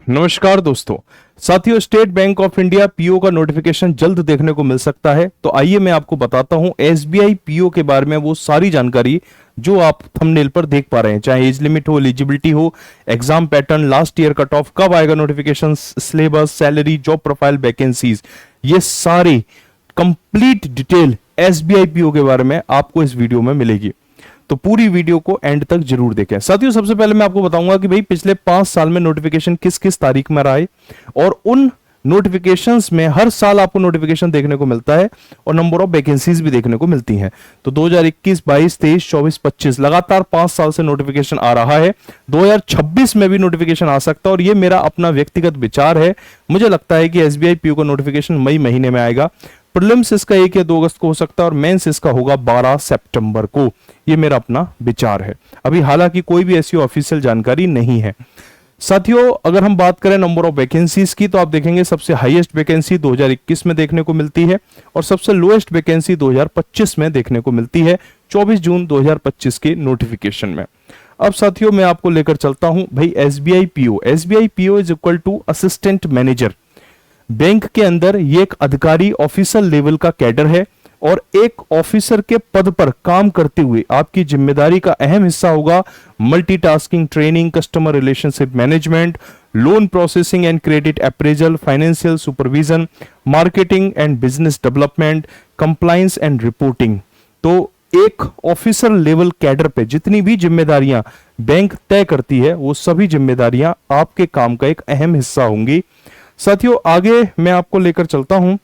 नमस्कार दोस्तों। साथियों, state bank of India PO का नोटिफिकेशन जल्द देखने को मिल सकता है। तो आइए मैं आपको बताता हूं एसबीआई पीओ के बारे में वो सारी जानकारी जो आप थंबनेल पर देख पा रहे हैं, चाहे एज लिमिट हो, एलिजिबिलिटी हो, exam pattern, last year cut off, कब आएगा notification, syllabus, salary, job profile, vacancies, ये सारी कंप्लीट डिटेल एसबीआई पीओ के बारे में आपको इस वीडियो में मिलेगी। तो पूरी वीडियो को एंड तक जरूर देखें। साथियों, सबसे पहले मैं आपको बताऊंगा कि भाई पिछले 5 साल में नोटिफिकेशन किस किस तारीख में रहा है, और उन नोटिफिकेशंस में हर साल आपको नोटिफिकेशन देखने को मिलता है और नंबर ऑफ वैकेंसीज भी देखने को मिलती हैं। तो 2021, 22, 23, 24, 25 लगातार 5 साल से नोटिफिकेशन आ रहा है। 2026 में भी नोटिफिकेशन आ सकता है और ये मेरा अपना व्यक्तिगत विचार है। मुझे लगता है कि एसबीआई पीओ का नोटिफिकेशन मई महीने में आएगा। प्रीलिम्स इसका 1 या 2 अगस्त को हो सकता है और मेंस इसका होगा 12 सितंबर को। ये मेरा अपना विचार है। अभी हालांकि कोई भी ऐसी ऑफिशियल जानकारी नहीं है। साथियों, अगर हम बात करें नंबर ऑफ वैकेंसीज की, तो आप देखेंगे सबसे हाईएस्ट वैकेंसी 2021 में देखने को मिलती है और सबसे लोएस्ट वैकेंसी 2025 में देखने को मिलती है, 24 जून 2025 के नोटिफिकेशन में। अब साथियों, मैं आपको लेकर चलता हूं भाई SBI PO. SBI PO is equal to assistant manager. Bank के अंदर ये एक अधिकारी ऑफिसर लेवल का कैडर है और एक ऑफिसर के पद पर काम करते हुए आपकी जिम्मेदारी का अहम हिस्सा होगा multitasking, training, customer relationship management, loan processing and credit appraisal, financial supervision, marketing and business development, compliance and reporting. तो एक ऑफिसर लेवल कैडर पे जितनी भी जिम्मेदारियां बैंक तय करती है वो सभी जिम्मेदारियां आपके काम का एक अहम हिस्सा होंगी। साथियों, आगे मैं आपको लेकर चलता हूं।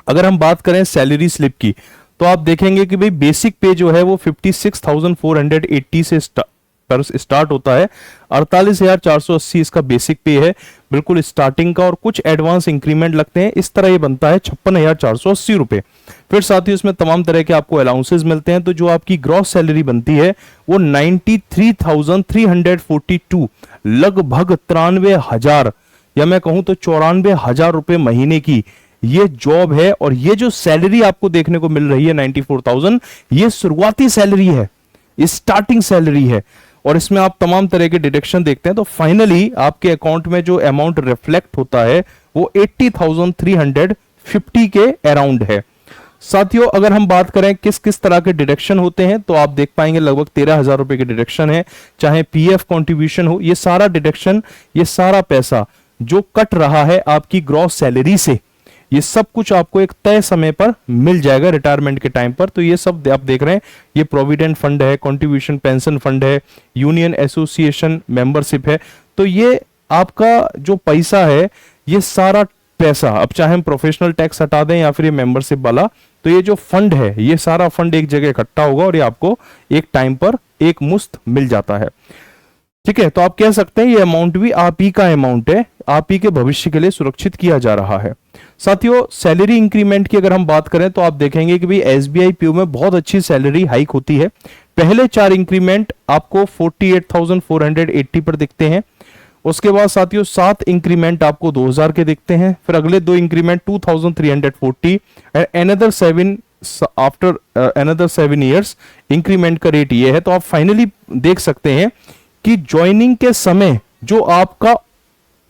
अगर हम बात करें सैलरी स्लिप की, तो आप देखेंगे कि भाई बेसिक पे जो है वो 56,480 से स्टार्ट होता है। 48,480 इसका बेसिक पे है, बिल्कुल स्टार्टिंग का, और कुछ एडवांस इंक्रीमेंट लगते हैं। इस तरह ये बनता है 56,480 रुपए। फिर साथ ही उसमें तमाम तरह के आपको अलाउंसेस मिलते हैं। तो जो आपकी ग्रॉस सैलरी बनती है वो 93,342, लगभग 93,000 या मैं कहूं तो 94,000 रुपए महीने की ये जॉब है। और ये जो सैलरी आपको देखने को मिल रही है 94,000, ये शुरुआती सैलरी है, स्टार्टिंग सैलरी है। और इसमें आप तमाम तरह के डिडक्शन देखते हैं तो फाइनली आपके अकाउंट में जो अमाउंट रिफ्लेक्ट होता है वो 80,350 के अराउंड है। साथियों, अगर हम बात करें किस किस तरह के डिडक्शन होते हैं, तो आप देख पाएंगे लगभग 13,000 रुपए के डिडक्शन है। चाहे पीएफ कंट्रीब्यूशन हो, ये सारा डिडक्शन, ये सारा पैसा जो कट रहा है आपकी ग्रॉस सैलरी से, ये सब कुछ आपको एक तय समय पर मिल जाएगा रिटायरमेंट के टाइम पर। तो ये सब आप देख रहे हैं, ये प्रोविडेंट फंड है, कंट्रीब्यूशन पेंशन फंड है, यूनियन एसोसिएशन मेंबरशिप है। तो ये आपका जो पैसा है, ये सारा पैसा, अब चाहे हम प्रोफेशनल टैक्स हटा दें या फिर ये मेंबरशिप वाला, तो ये जो फंड है, ये सारा फंड एक जगह इकट्ठा होगा और ये आपको एक टाइम पर एक मुश्त मिल जाता है। ठीक है, तो आप कह सकते हैं ये अमाउंट भी आप ही का अमाउंट है, आप ही के भविष्य के लिए सुरक्षित किया जा रहा है। साथियों, सैलरी इंक्रीमेंट की अगर हम बात करें तो आप देखेंगे कि भाई एसबीआई पीओ में बहुत अच्छी सैलरी हाइक होती है। पहले 4 इंक्रीमेंट आपको 48,480 पर दिखते हैं। उसके बाद साथियों 7 इंक्रीमेंट आपको 2,000 के दिखते हैं। फिर अगले 2 increment 2,340 and another 7 after another 7 years increment का रेट ये है। तो आप फाइनली देख सकते हैं कि ज्वाइनिंग के समय जो आपका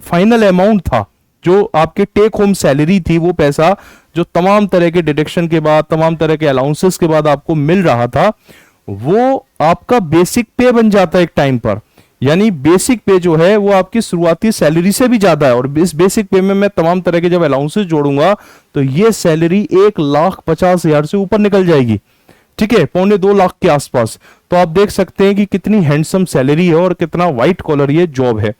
फाइनल अमाउंट था, जो आपके टेक होम सैलरी थी, वो पैसा जो तमाम तरह के डिडक्शन के बाद, तमाम तरह के अलाउंसेस के बाद आपको मिल रहा था, वो आपका बेसिक पे बन जाता है एक टाइम पर। यानी बेसिक पे जो है वो आपकी शुरुआती सैलरी से भी ज्यादा है। और इस बेसिक पे में मैं तमाम तरह के जब अलाउंसेस जोड़ूंगा तो ये सैलरी 1,50,000 से ऊपर निकल जाएगी। ठीक है, 2.25 लाख के आसपास। तो आप देख सकते हैं कि कितनी हैंडसम सैलरी है और कितना व्हाइट कॉलर ये जॉब है।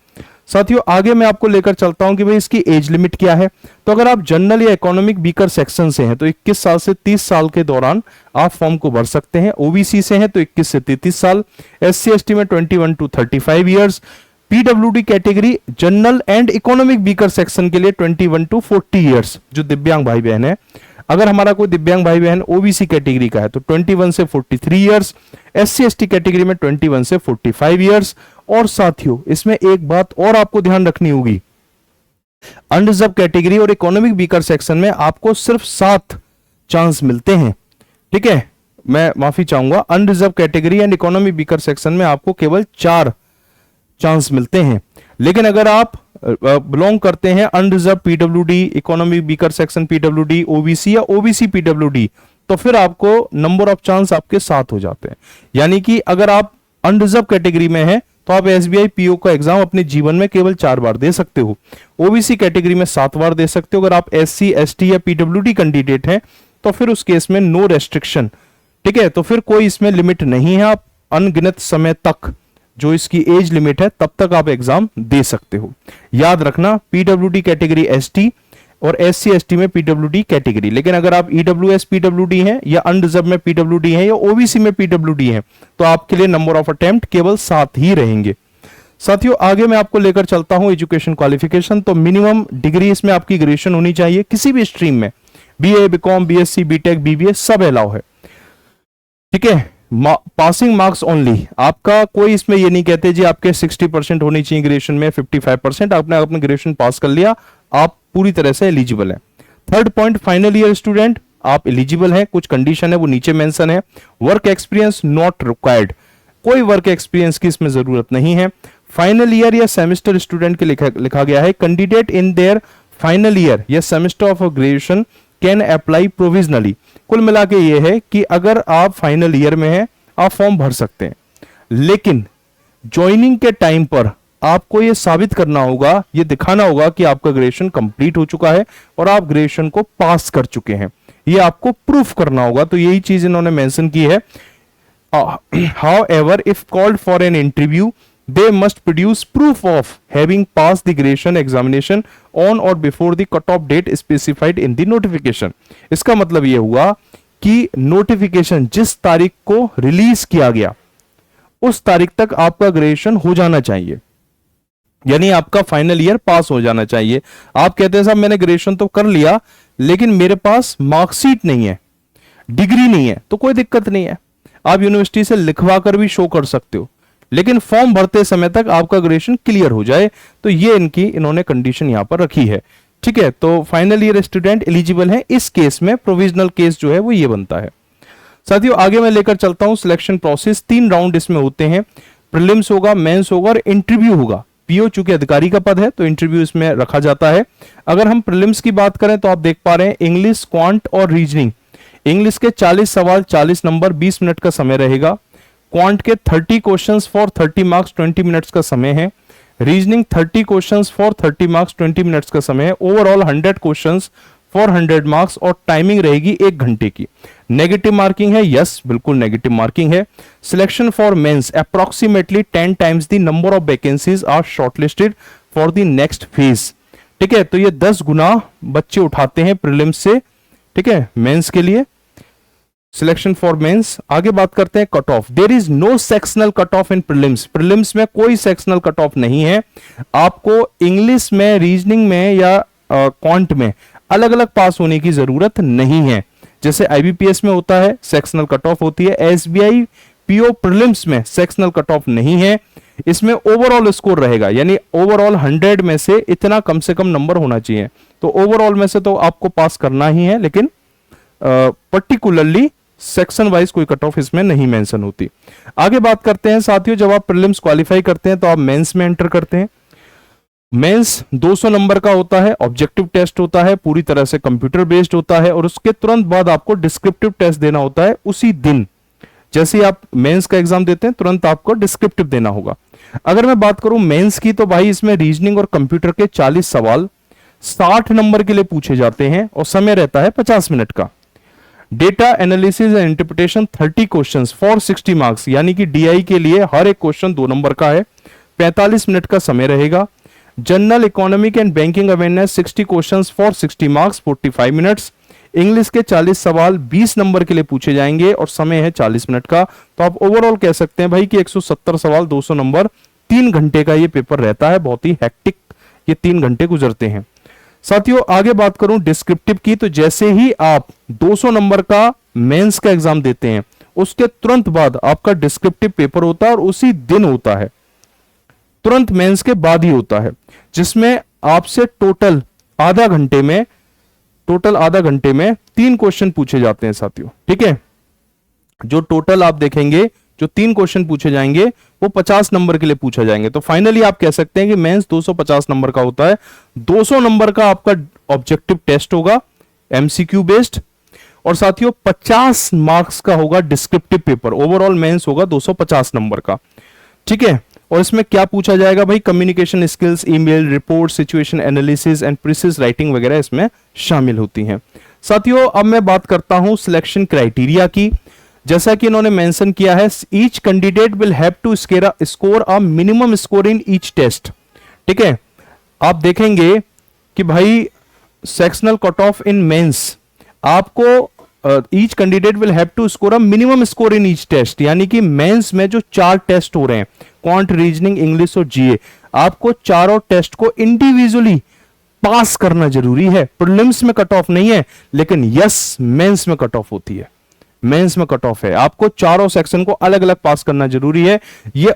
साथियों, आगे मैं आपको लेकर चलता हूं कि भाई इसकी एज लिमिट क्या है। तो अगर आप जनरल या इकोनॉमिक वीकर सेक्शन से हैं तो 21 साल से 30 साल के दौरान आप फॉर्म को भर सकते हैं। ओबीसी से हैं तो 21 से 33 साल, एससी एसटी में 21 to 35 years, PWD category general and economic weaker section के लिए 21 टू 40 ईयर्स, जो दिव्यांग भाई बहन है। अगर हमारा कोई दिव्यांग भाई बहन ओबीसी कैटेगरी का है तो 21 से 43 इयर्स, एससी एसटी कैटेगरी में 21 से 45 इयर्स। और साथियों, इसमें एक बात और आपको ध्यान रखनी होगी, अनरिजर्व कैटेगरी और इकोनॉमिक वीकर सेक्शन में आपको सिर्फ 7 चांस मिलते हैं। ठीक है, मैं माफी चाहूंगा, unreserved category and economic weaker section में आपको केवल 4 चांस मिलते हैं। लेकिन अगर आप बिलोंग करते हैं unreserved PWD, economy weaker section PWD, OBC या ओबीसी पीडब्ल्यूडी, तो फिर आपको नंबर ऑफ चांस आपके 7 हो जाते हैं। यानी कि अगर आप अनरिजर्व कैटेगरी में हैं तो आप एसबीआई पीओ का एग्जाम अपने जीवन में केवल 4 बार दे सकते हो, ओबीसी कैटेगरी में 7 बार दे सकते हो। अगर आप एससी, एसटी या पीडब्ल्यूडी कैंडिडेट हैं तो फिर उस केस में नो रेस्ट्रिक्शन, ठीक है, तो फिर कोई इसमें लिमिट नहीं है, आप अनगिनत समय तक, जो इसकी एज लिमिट है तब तक आप एग्जाम दे सकते हो। याद रखना, पीडब्ल्यूडी कैटेगरी एसटी और एससी एसटी में पीडब्ल्यूडी कैटेगरी, लेकिन अगर आप ईडब्ल्यूएस पीडब्ल्यूडी हैं या अनरिजर्व में पीडब्ल्यूडी हैं या ओबीसी में पीडब्ल्यूडी हैं तो आपके लिए नंबर ऑफ अटेम्प्ट केवल 7 ही रहेंगे। साथियों आगे मैं आपको लेकर चलता हूं एजुकेशन क्वालिफिकेशन। तो मिनिमम डिग्री इसमें आपकी ग्रेजुएशन होनी चाहिए किसी भी स्ट्रीम में, BA, BCom, BSc, BTech, BBA सब अलाउ है, ठीक है। पासिंग मार्क्स ओनली, आपका कोई इसमें ये नहीं कहते जी आपके 60% होनी चाहिए ग्रेजुएशन में, 55%, आपने अपने ग्रेजुएशन पास कर लिया, आप पूरी तरह से एलिजिबल है। Third point, final year student आप एलिजिबल हैं, कुछ कंडीशन है वो नीचे मेंशन है। वर्क एक्सपीरियंस नॉट रिक्वायर्ड, कोई वर्क एक्सपीरियंस की इसमें जरूरत नहीं है। फाइनल ईयर या सेमेस्टर स्टूडेंट के लिखा गया है, candidate in their final year या semester of graduation can apply provisionally. कुल मिला के ये है कि अगर आप फाइनल ईयर में हैं आप फॉर्म भर सकते हैं, लेकिन ज्वाइनिंग के टाइम पर आपको ये साबित करना होगा, ये दिखाना होगा कि आपका ग्रेजुएशन कंप्लीट हो चुका है और आप ग्रेजुएशन को पास कर चुके हैं, ये आपको प्रूफ करना होगा। तो यही चीज इन्होंने मेंशन की है। However, if called for an interview, they must produce proof of having passed the graduation examination on or before the cutoff date specified in the notification. इसका मतलब ये हुआ कि नोटिफिकेशन जिस तारीख को रिलीज किया गया उस तारीख तक आपका ग्रेजुएशन हो जाना चाहिए, यानी आपका फाइनल ईयर पास हो जाना चाहिए। आप कहते हैं साहब मैंने ग्रेजुएशन तो कर लिया लेकिन मेरे पास मार्कशीट नहीं है, डिग्री नहीं है, तो कोई दिक्कत नहीं है, आप यूनिवर्सिटी से लिखवा कर भी शो कर सकते हो, लेकिन फॉर्म भरते समय तक आपका ग्रेजुएशन क्लियर हो जाए। तो ये इन्होंने कंडीशन यहां पर रखी है, ठीक है। तो फाइनल ईयर स्टूडेंट एलिजिबल है इस केस में, प्रोविजनल केस जो है वो ये बनता है। साथियों आगे मैं लेकर चलता हूं सिलेक्शन प्रोसेस। 3 राउंड इसमें होते हैं, प्रीलिम्स होगा, मेंस होगा और इंटरव्यू होगा। पीओ चूंकि अधिकारी का पद है तो इंटरव्यू इसमें रखा जाता है। अगर हम प्रीलिम्स की बात करें तो आप देख पा रहे हैं इंग्लिश, क्वांट और रीजनिंग। इंग्लिश के 40 सवाल 40 नंबर 20 मिनट का समय रहेगा। क्वांट के 30 क्वेश्चंस फॉर 30 मार्क्स 20 मिनट्स का समय है। Reasoning 30 questions for 30 marks 20 minutes का समय है। ओवरऑल 100 क्वेश्चंस फॉर 100 मार्क्स और टाइमिंग रहेगी 1 घंटे की। नेगेटिव मार्किंग है, यस बिल्कुल नेगेटिव मार्किंग है। Selection for mains approximately 10 times the number of vacancies are shortlisted for the next phase, ठीक है। तो ये 10 गुना बच्चे उठाते हैं प्रीलिम्स से, ठीक है, मेंस के लिए। Selection for mains. आगे बात करते हैं cut off. There is no sectional cut off in prelims. Prelims में कोई सेक्शनल कट ऑफ नहीं है। आपको इंग्लिश में, रीजनिंग में या क्वांट में अलग अलग पास होने की जरूरत नहीं है। जैसे आईबीपीएस में होता है सेक्शनल कट ऑफ होती है, एसबीआई पीओ प्रीलिम्स में सेक्शनल कट ऑफ नहीं है। इसमें ओवरऑल स्कोर रहेगा, यानी ओवरऑल 100 में से इतना कम से कम नंबर होना चाहिए। तो ओवरऑल में से तो आपको पास करना ही है, लेकिन पर्टिकुलरली सेक्शन वाइज कोई कट ऑफ इसमें नहीं मेंशन होती। आगे बात करते हैं साथियों, जब आप प्रीलिम्स क्वालिफाई करते हैं तो आप मेंस में एंटर करते हैं। मेंस 200 नंबर का होता है, ऑब्जेक्टिव टेस्ट होता है, पूरी तरह से कंप्यूटर बेस्ड होता है और उसके तुरंत बाद आपको डिस्क्रिप्टिव टेस्ट देना होता है। उसी दिन जैसे ही आप मेंस का एग्जाम देते हैं तुरंत आपको डिस्क्रिप्टिव देना होगा। अगर मैं बात करूं मेंस की तो भाई इसमें रीजनिंग और कंप्यूटर के 40 सवाल 60 नंबर के लिए पूछे जाते हैं और समय रहता है 50 मिनट का। Data analysis and interpretation 30 questions for 60 marks, यानी कि डीआई के लिए हर एक क्वेश्चन 2 नंबर का है, 45 मिनट का समय रहेगा। General economic and banking awareness 60 questions for 60 marks 45 minutes. English के 40 सवाल 20 नंबर के लिए पूछे जाएंगे और समय है 40 मिनट का। तो आप ओवरऑल कह सकते हैं भाई कि 170 सवाल 200 नंबर, 3 घंटे का ये पेपर रहता है। बहुत ही हेक्टिक ये 3 घंटे गुजरते हैं। साथियों आगे बात करूं डिस्क्रिप्टिव की, तो जैसे ही आप 200 नंबर का मेंस का एग्जाम देते हैं उसके तुरंत बाद आपका डिस्क्रिप्टिव पेपर होता है और उसी दिन होता है, तुरंत मेंस के बाद ही होता है, जिसमें आपसे टोटल आधा घंटे में 3 क्वेश्चन पूछे जाते हैं साथियों, ठीक है। जो टोटल आप देखेंगे जो 3 क्वेश्चन पूछे जाएंगे वो 50 नंबर के लिए पूछे जाएंगे। तो फाइनली आप कह सकते हैं कि मेंस 250 नंबर का होता है। 200 नंबर का आपका ऑब्जेक्टिव टेस्ट होगा एमसीक्यू बेस्ड, और साथियों 50 मार्क्स का होगा डिस्क्रिप्टिव पेपर। ओवरऑल मेंस होगा 250 नंबर का, ठीक है। और इसमें क्या पूछा जाएगा भाई, communication skills, email, report, situation analysis and precise writing वगैरह इसमें शामिल होती हैं। साथियों अब मैं बात करता हूं सिलेक्शन क्राइटेरिया की। जैसा कि इन्होंने मेंशन किया है, each candidate will have to score a minimum score in each test, ठीक है। आप देखेंगे कि भाई sectional cut off in mains, आपको each candidate will have to score a minimum score in each test, यानी कि मेंस में जो 4 टेस्ट हो रहे हैं, क्वांट, रीजनिंग, इंग्लिश और जीए, आपको चारों टेस्ट को इंडिविजुअली पास करना जरूरी है। प्रीलिम्स में कट ऑफ नहीं है, लेकिन यस मेंस में कट ऑफ होती है। मेंस में कट ऑफ है, आपको चारों सेक्शन को अलग अलग पास करना जरूरी है। ये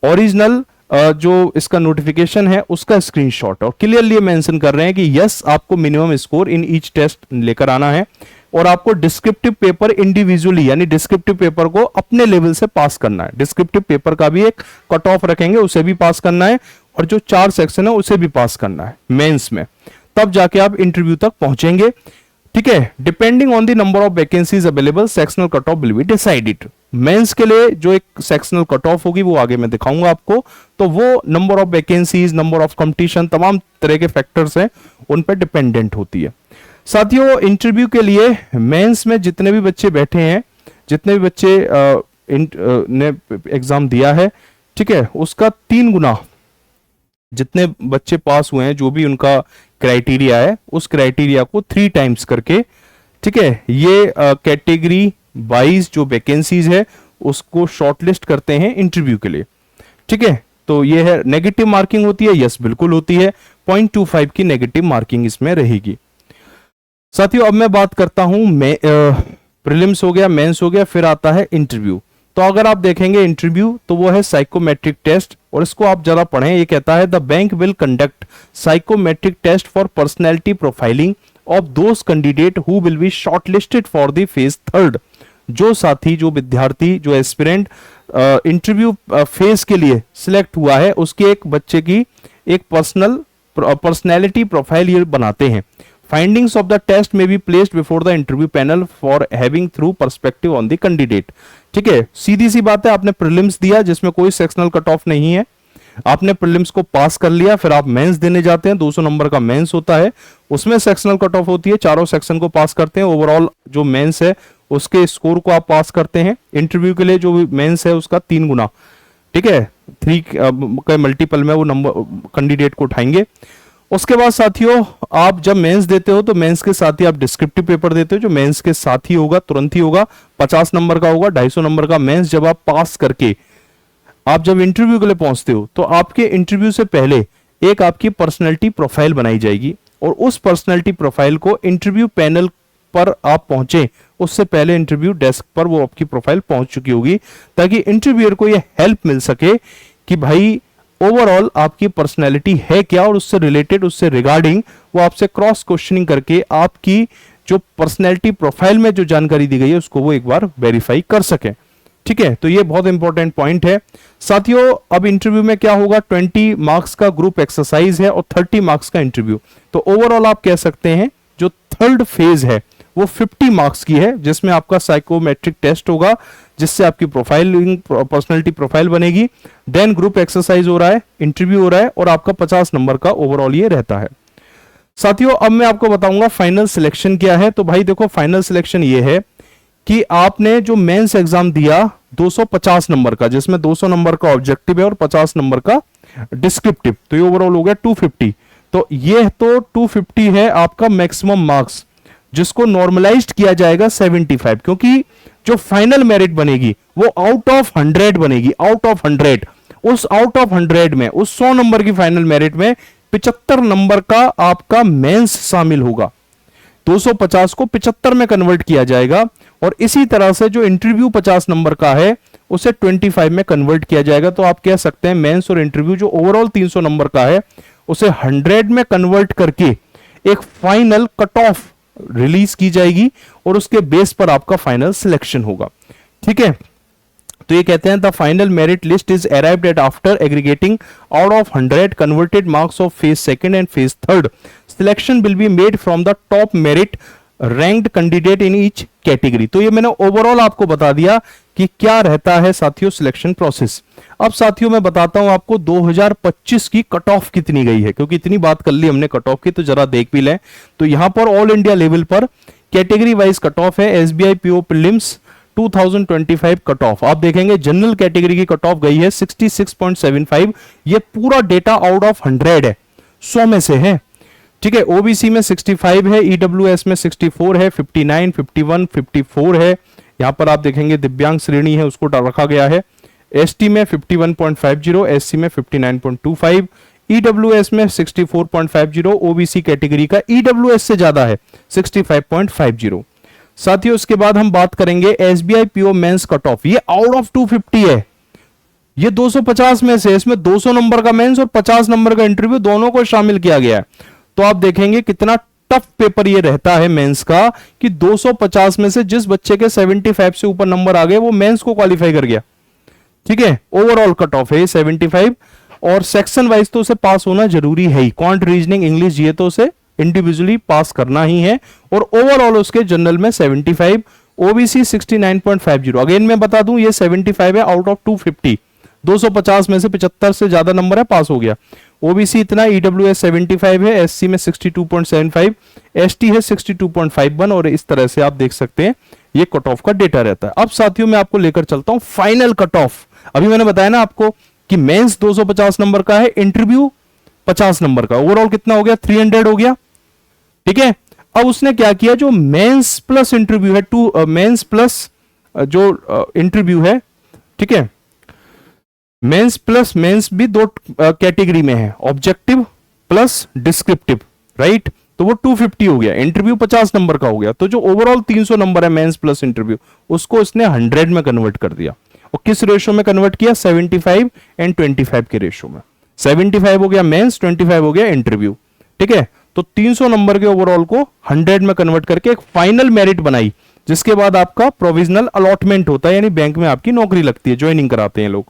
ओरिजिनल जो इसका नोटिफिकेशन है उसका स्क्रीनशॉट, और क्लियरली मेंशन कर रहे हैं कि यस आपको minimum score in each test लेकर आना है, और आपको डिस्क्रिप्टिव पेपर इंडिविजुअली, यानी डिस्क्रिप्टिव पेपर को अपने लेवल से पास करना है। डिस्क्रिप्टिव पेपर का भी एक कट ऑफ रखेंगे, उसे भी पास करना है, और जो 4 सेक्शन है उसे भी पास करना है मेंस में, तब जाके आप इंटरव्यू तक पहुंचेंगे, ठीक है। Depending on the number of vacancies available sectional cut off will be decided. Mains के लिए जो एक सेक्शनल कट ऑफ होगी वो आगे मैं दिखाऊंगा आपको, तो वो number of vacancies, number of competition, तमाम तरह के फैक्टर्स हैं, उन पर डिपेंडेंट होती है। साथियों इंटरव्यू के लिए मेंस में जितने भी बच्चे बैठे हैं, जितने भी बच्चे ने एग्जाम दिया है, ठीक है, उसका 3 गुना जितने बच्चे पास हुए हैं, जो भी उनका क्राइटेरिया है, उस क्राइटेरिया को 3 टाइम्स करके, ठीक है, ये कैटेगरी वाइज जो वैकेंसीज है उसको शॉर्टलिस्ट करते हैं इंटरव्यू के लिए, ठीक है। तो ये है, नेगेटिव मार्किंग होती है, यस बिल्कुल होती है, 0.25 की नेगेटिव मार्किंग इसमें रहेगी। साथियों अब मैं बात करता हूं, प्रीलिम्स हो गया, मेंस हो गया, फिर आता है इंटरव्यू। तो अगर आप देखेंगे इंटरव्यू, तो वो है साइकोमेट्रिक टेस्ट, और इसको आप जरा पढ़ें। ये कहता है the bank will conduct psychometric test for personality profiling of those candidate who will be shortlisted for the phase 3। जो साथी, जो विद्यार्थी, जो एस्पिरेंट इंटरव्यू फेज के लिए सिलेक्ट हुआ है, उसके एक बच्चे की एक पर्सनैलिटी प्रोफाइल ये बनाते हैं। Findings of the test may be placed before the interview panel for having through perspective on the candidate। ठीक है, सीधी सी बात है, आपने प्रीलिम्स दिया जिसमें कोई सेक्शनल कट ऑफ नहीं है, आपने प्रीलिम्स को पास कर लिया, फिर आप मेंस देने जाते हैं, 200 नंबर का मेंस होता है, उसमें सेक्शनल कट ऑफ होती है, चारों सेक्शन को पास करते हैं, ओवरऑल जो मेंस है उसके स्कोर को आप पास करते हैं। इंटरव्यू के लिए जो मेंस है उसका 3 गुना, ठीक है, 3 के मल्टीपल में वो नंबर कैंडिडेट को उठाएंगे। उसके बाद साथियों आप जब मेंस देते हो तो मेंस के साथ ही आप डिस्क्रिप्टिव पेपर देते हो, जो मेंस के साथ ही होगा, तुरंत ही होगा, 50 नंबर का होगा। 250 नंबर का मेंस जब आप पास करके आप जब इंटरव्यू के लिए पहुंचते हो, तो आपके इंटरव्यू से पहले एक आपकी पर्सनैलिटी प्रोफाइल बनाई जाएगी, और उस पर्सनैलिटी प्रोफाइल को इंटरव्यू पैनल पर आप पहुंचे उससे पहले इंटरव्यू डेस्क पर वो आपकी प्रोफाइल पहुंच चुकी होगी, ताकि इंटरव्यूअर को यह हेल्प मिल सके कि भाई ओवरऑल आपकी पर्सनैलिटी है क्या, और उससे रिलेटेड, उससे रिगार्डिंग वो आपसे क्रॉस क्वेश्चनिंग करके आपकी जो पर्सनैलिटी प्रोफाइल में जो जानकारी दी गई है उसको वो एक बार वेरीफाई कर सके। ठीक है, तो ये बहुत इंपॉर्टेंट पॉइंट है साथियों। अब इंटरव्यू में क्या होगा, 20 मार्क्स का ग्रुप एक्सरसाइज है और 30 मार्क्स का इंटरव्यू। तो ओवरऑल आप कह सकते हैं जो थर्ड फेज है वो 50 मार्क्स की है, जिसमें आपका साइकोमेट्रिक टेस्ट होगा, जिससे आपकी प्रोफाइलिंग, पर्सनैलिटी प्रोफाइल बनेगी, देन ग्रुप एक्सरसाइज हो रहा है, इंटरव्यू हो रहा है, और आपका 50 नंबर का ओवरऑल ये रहता है। साथियों अब मैं आपको बताऊंगा फाइनल सिलेक्शन क्या है। तो भाई देखो, फाइनल सिलेक्शन ये है कि आपने जो मेंस एग्जाम दिया 250 नंबर का, जिसमें 200 नंबर का ऑब्जेक्टिव है और 50 नंबर का डिस्क्रिप्टिव, तो ये ओवरऑल हो गया 250। तो ये तो 250 है आपका मैक्सिमम मार्क्स, जिसको नॉर्मलाइज्ड किया जाएगा 75, क्योंकि जो फाइनल मेरिट बनेगी वो आउट ऑफ 100 बनेगी, आउट ऑफ 100। उस आउट ऑफ 100 में, उस 100 नंबर की फाइनल मेरिट में 75 नंबर का आपका मेंस शामिल होगा। 250 को 75 में कन्वर्ट किया जाएगा, और इसी तरह से जो इंटरव्यू 50 नंबर का है उसे 25 में कन्वर्ट किया जाएगा। तो आप कह सकते हैं मेंस और इंटरव्यू जो ओवरऑल 300 नंबर का है उसे 100 में कन्वर्ट करके एक फाइनल कट ऑफ रिलीज की जाएगी, और उसके बेस पर आपका फाइनल सिलेक्शन होगा। ठीक है, तो ये कहते हैं the final merit list is arrived at after aggregating out of 100 converted marks of phase second and phase third, selection will be made from the top merit ranked candidate in each category. तो ये मैंने overall आपको बता दिया कि क्या रहता है साथियों सिलेक्शन प्रोसेस। अब साथियों मैं बताता हूं आपको 2025 की कट ऑफ कितनी गई है, क्योंकि इतनी बात कर ली हमने कट ऑफ की, तो जरा देख भी लें। तो यहां पर ऑल इंडिया लेवल पर कैटेगरी वाइज कट ऑफ है। SBI PO prelims 2025 cut off आप देखेंगे, जनरल कैटेगरी की कट ऑफ गई है 66.75। ये पूरा डेटा आउट ऑफ 100 है, 100 में से है, ठीक है। ओबीसी में 65 है, ईडब्ल्यूएस में 64 है, 59, 51, 54 है। यहां पर आप देखेंगे दिव्यांग श्रेणी है उसको रखा गया है। एसटी में 51.50, एससी में 59.25, ईडब्ल्यूएस में 64.50, ओबीसी कैटेगरी का ईडब्ल्यूएस से ज्यादा है 65.50। साथियों इसके बाद हम बात करेंगे SBI PO mains cut off, ये आउट ऑफ 250 है, ये 250 में से, इसमें 200 नंबर का मेंस और 50 नंबर का इंटरव्यू दोनों को शामिल किया गया है। तो आप देखेंगे कितना टफ पेपर ये रहता है मेंस का, कि 250 में से जिस बच्चे के 75 से ऊपर नंबर आ गए वो मेंस को क्वालिफाई कर गया, ठीक है। ओवरऑल कट ऑफ है 75, और सेक्शन वाइज तो उसे पास होना जरूरी है ही, क्वांट, रीजनिंग, इंग्लिश, ये तो उसे इंडिविजुअली पास करना ही है। और ओवरऑल उसके जनरल में 75, ओबीसी 69.50। अगेन मैं बता दूं ये 75 है आउट ऑफ 250, 250 में से 75 से ज्यादा नंबर है, पास हो गया। ओबीसी इतना, ईडब्ल्यूएस 75 है, एससी में 62.75, एसटी है 62.51, और इस तरह से आप देख सकते हैं ये कट ऑफ का डेटा रहता है। अब साथियों मैं आपको लेकर चलता हूं फाइनल कट ऑफ। अभी मैंने बताया ना आपको कि मेंस 250 नंबर का है, इंटरव्यू 50 नंबर का, ओवरऑल कितना हो गया 300 हो गया, ठीक है। अब उसने क्या किया, जो मेंस प्लस इंटरव्यू है, मेंस प्लस जो इंटरव्यू है, ठीक है, मेंस प्लस मेंस भी दो कैटेगरी में है, ऑब्जेक्टिव प्लस डिस्क्रिप्टिव, राइट। तो वो 250 हो गया, इंटरव्यू 50 नंबर का हो गया। तो जो ओवरऑल 300 नंबर है मेंस प्लस इंटरव्यू, उसको इसने 100 में कन्वर्ट कर दिया। और किस रेशो में कन्वर्ट किया, 75 एंड 25 के रेशो में। 75 हो गया मेंस, 25 हो गया इंटरव्यू, ठीक है। तो 300 नंबर के ओवरऑल को 100 में कन्वर्ट करके एक फाइनल मेरिट बनाई, जिसके बाद आपका प्रोविजनल अलॉटमेंट होता है, यानी बैंक में आपकी नौकरी लगती है, ज्वाइनिंग कराते हैं लोग,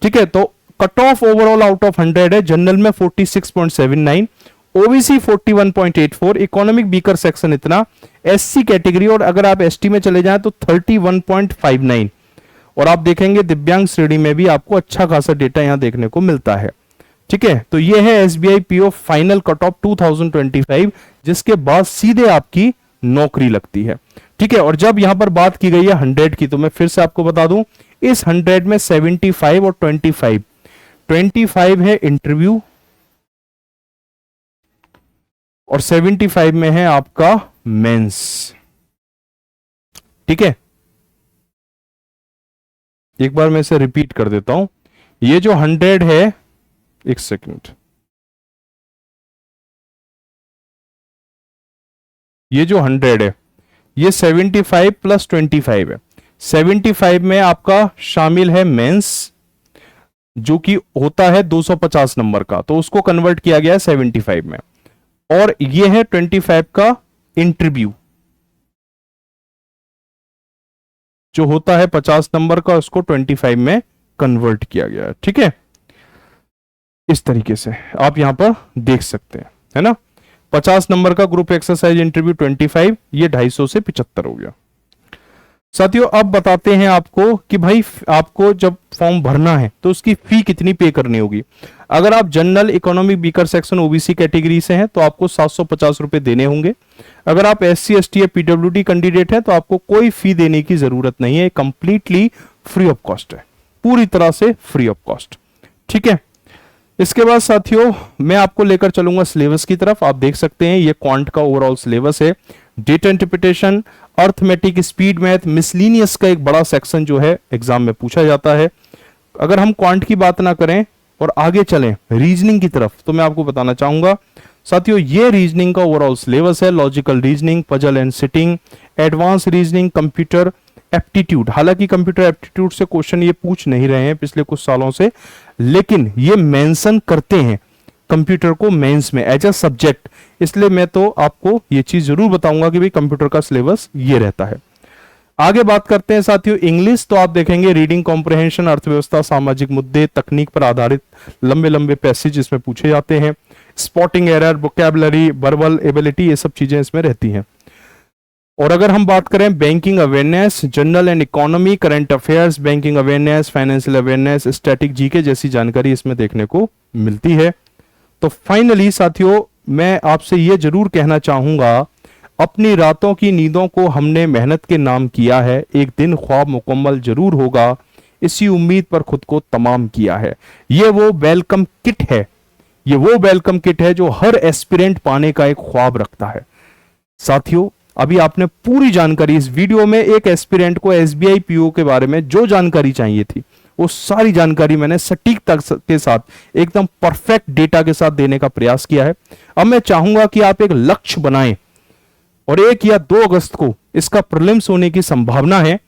ठीक है। तो cut off overall out of 100 है, जनरल में 46.79, ओबीसी 41.84, इकोनॉमिक वीकर सेक्शन इतना, एससी कैटेगरी, और अगर आप एसटी में चले जाएं तो 31.59, और आप देखेंगे दिव्यांग श्रेणी में भी आपको अच्छा खासा डेटा यहां देखने को मिलता है, ठीक है। तो ये है SBI PO final cut off 2025, जिसके बाद सीधे आपकी नौकरी लगती है, ठीक है। और जब यहां पर बात की गई है 100 की, तो मैं फिर से आपको बता दूं, इस 100 में 75 और 25 है इंटरव्यू, और 75 में है आपका मेंस, ठीक है। एक बार मैं इसे रिपीट कर देता हूं, ये जो 100 है, एक सेकंड, ये जो 100 है ये 75 प्लस 25 है। 75 में आपका शामिल है मेंस, जो कि होता है 250 नंबर का, तो उसको कन्वर्ट किया गया है 75 में, और ये है 25 का इंटरव्यू, जो होता है 50 नंबर का, उसको 25 में कन्वर्ट किया गया है, ठीक है। इस तरीके से आप यहां पर देख सकते हैं, है ना। 50 नंबर का ग्रुप एक्सरसाइज इंटरव्यू 25, ये 250 से 75 हो गया। साथियों अब बताते हैं आपको कि भाई आपको जब फॉर्म भरना है तो उसकी फी कितनी पे करनी होगी। अगर आप general, economic, weaker section, OBC category से हैं तो आपको 750 रुपए देने होंगे। अगर आप एससी, एसटी या पीडब्ल्यूडी कैंडिडेट हैं तो आपको कोई फी देने की जरूरत नहीं है, कंप्लीटली फ्री ऑफ कॉस्ट है, पूरी तरह से फ्री ऑफ कॉस्ट, ठीक है। इसके बाद साथियों मैं आपको लेकर चलूंगा सिलेबस की तरफ। आप देख सकते हैं ये क्वांट का ओवरऑल सिलेबस है, data interpretation, arithmetic, speed math, miscellaneous का एक बड़ा सेक्शन जो है एग्जाम में पूछा जाता है। अगर हम क्वांट की बात ना करें और आगे चलें रीजनिंग की तरफ, तो मैं आपको बताना चाहूंगा साथियों ये रीजनिंग का ओवरऑल सिलेबस है, logical reasoning, puzzle and sitting, advance reasoning, computer aptitude. हालांकि कंप्यूटर एप्टीट्यूड से क्वेश्चन ये पूछ नहीं रहे हैं पिछले कुछ सालों से, लेकिन ये मेंशन करते हैं कंप्यूटर को मेंस में एज अ सब्जेक्ट, इसलिए मैं तो आपको ये चीज जरूर बताऊंगा कि भाई कंप्यूटर का सिलेबस ये रहता है। आगे बात करते हैं साथियों इंग्लिश। तो आप देखेंगे रीडिंग कॉम्प्रिहेंशन, अर्थव्यवस्था, सामाजिक मुद्दे, तकनीक पर आधारित लंबे लंबे पैसेज इसमें पूछे जाते हैं। Spotting error, vocabulary, verbal ability, ये सब चीजें इसमें रहती हैं। और अगर हम बात करें banking awareness, general and economy, current affairs, banking awareness, financial awareness, static GK जैसी जानकारी इसमें देखने को मिलती है। तो फाइनली साथियों मैं आपसे यह जरूर कहना चाहूंगा, अपनी रातों की नींदों को हमने मेहनत के नाम किया है, एक दिन ख्वाब मुकम्मल जरूर होगा, इसी उम्मीद पर खुद को तमाम किया है। ये वो वेलकम किट है, ये वो वेलकम किट है जो हर एस्पिरेंट पाने का एक ख्वाब रखता है। साथियों अभी आपने पूरी जानकारी इस वीडियो में, एक एस्पिरेंट को एसबीआई पीओ के बारे में जो जानकारी चाहिए थी वो सारी जानकारी मैंने सटीकता के साथ एकदम परफेक्ट डेटा के साथ देने का प्रयास किया है। अब मैं चाहूंगा कि आप एक लक्ष्य बनाएं और 1 या 2 अगस्त को इसका प्रीलिम्स होने की संभावना है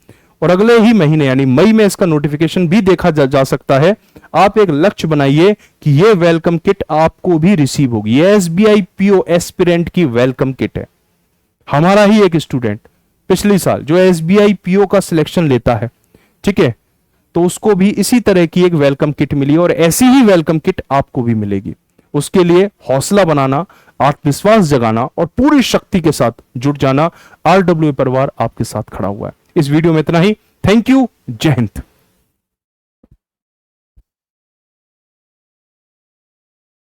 और अगले ही महीने यानी मई में इसका नोटिफिकेशन भी देखा जा सकता है। आप एक लक्ष्य बनाइए कि यह वेलकम किट आपको भी रिसीव होगी। यह एसबीआई पीओ एस्पिरेंट की वेलकम किट है। हमारा ही एक स्टूडेंट पिछले साल जो एसबीआई पीओ का सिलेक्शन लेता है, ठीक है, तो उसको भी इसी तरह की एक वेलकम किट मिली और ऐसी ही वेलकम किट आपको भी मिलेगी। उसके लिए हौसला बनाना, आत्मविश्वास जगाना और पूरी शक्ति के साथ जुट जाना। आरडब्ल्यू परिवार आपके साथ खड़ा हुआ है। इस वीडियो में इतना ही। Thank you. जय हिंद।